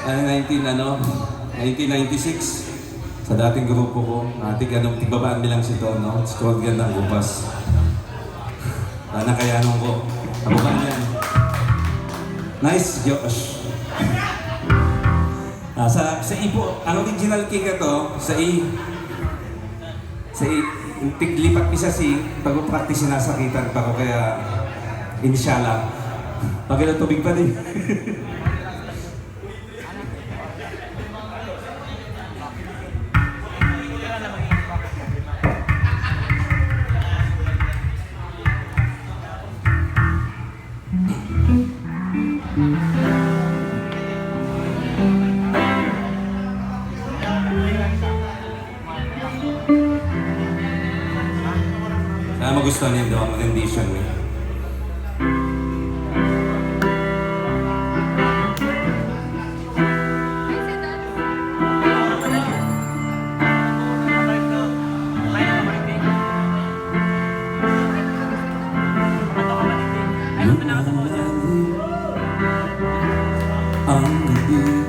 1996 sa dating grupo ko. Tigbabaan nilang si Tono. Squad gandang gupas. Nakayanon ko. Abukan yan. Nice, Josh. Sa Ipo, ang original king ka to, sa tiglipat isa si pag-practice sinasakitan pa ko kaya inisyala. Pag ilang tubig pa din. Sana magustuhan niyo daw ang rendition mo. Ang gabi,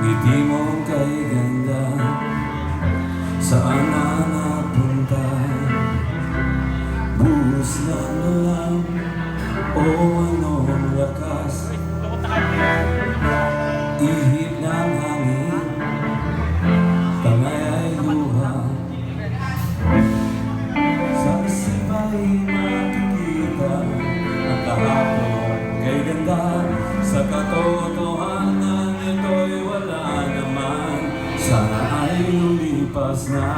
ngiti mo kay ganda, saan na napunta? Buhos na lang o anong lakas, ihip ng hangin, kamay ay luha, sa sibay makikita ang kahapon kay ganda. Sa katotohanan ito'y wala naman, sana ay lumipas na.